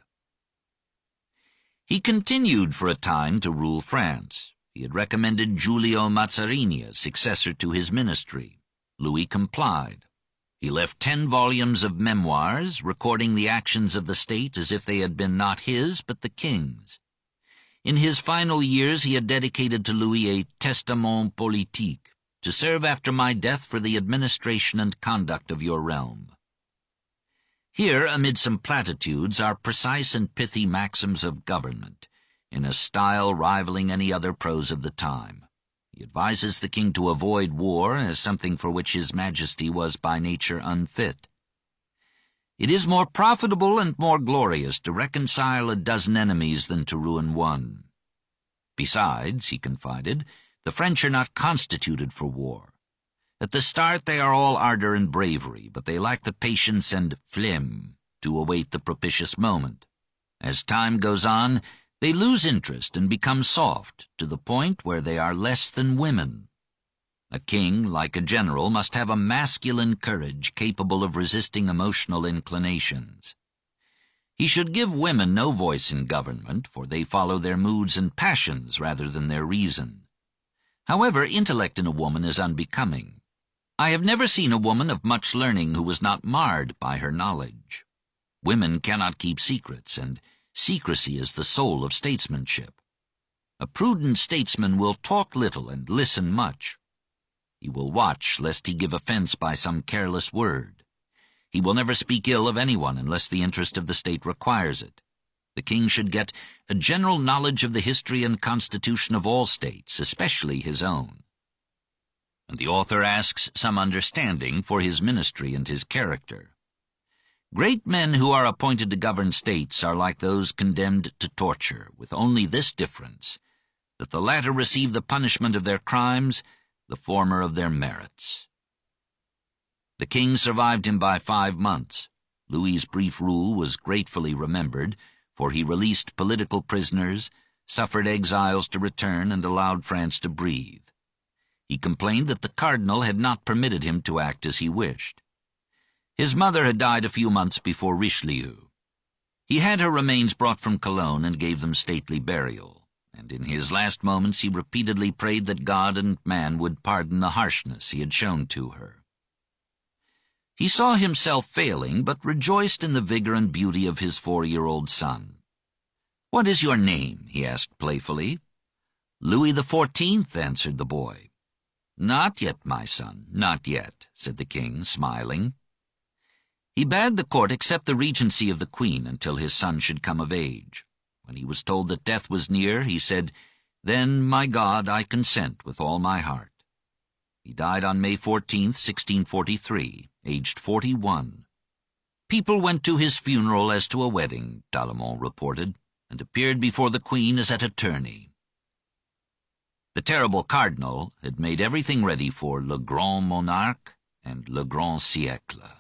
He continued for a time to rule France. He had recommended Giulio Mazarini as successor to his ministry. Louis complied. He left 10 volumes of memoirs, recording the actions of the state as if they had been not his, but the king's. In his final years he had dedicated to Louis a testament politique, to serve after my death for the administration and conduct of your realm. Here, amid some platitudes, are precise and pithy maxims of government, in a style rivaling any other prose of the time. He advises the king to avoid war as something for which his majesty was by nature unfit. It is more profitable and more glorious to reconcile a dozen enemies than to ruin one. Besides, he confided, the French are not constituted for war. At the start they are all ardor and bravery, but they lack the patience and phlegm to await the propitious moment. As time goes on, they lose interest and become soft, to the point where they are less than women. A king, like a general, must have a masculine courage capable of resisting emotional inclinations. He should give women no voice in government, for they follow their moods and passions rather than their reason. However, intellect in a woman is unbecoming. I have never seen a woman of much learning who was not marred by her knowledge. Women cannot keep secrets, and secrecy is the soul of statesmanship. A prudent statesman will talk little and listen much. He will watch lest he give offense by some careless word. He will never speak ill of anyone unless the interest of the state requires it. The king should get a general knowledge of the history and constitution of all states, especially his own. And the author asks some understanding for his ministry and his character. Great men who are appointed to govern states are like those condemned to torture, with only this difference. that the latter receive the punishment of their crimes, the former of their merits. The king survived him by 5 months. Louis's brief rule was gratefully remembered, for he released political prisoners, suffered exiles to return, and allowed France to breathe. He complained that the cardinal had not permitted him to act as he wished. His mother had died a few months before Richelieu. He had her remains brought from Cologne and gave them stately burial, and in his last moments he repeatedly prayed that God and man would pardon the harshness he had shown to her. He saw himself failing, but rejoiced in the vigor and beauty of his 4-year-old son. "What is your name?" he asked playfully. "Louis XIV," answered the boy. "Not yet, my son, not yet," said the king, smiling. He bade the court accept the regency of the queen until his son should come of age. When he was told that death was near, he said, "Then, my God, I consent with all my heart." He died on May 14, 1643, aged 41. People went to his funeral as to a wedding, Tallemant reported, and appeared before the queen as at a tourney. The terrible cardinal had made everything ready for Le Grand Monarque and Le Grand Siècle.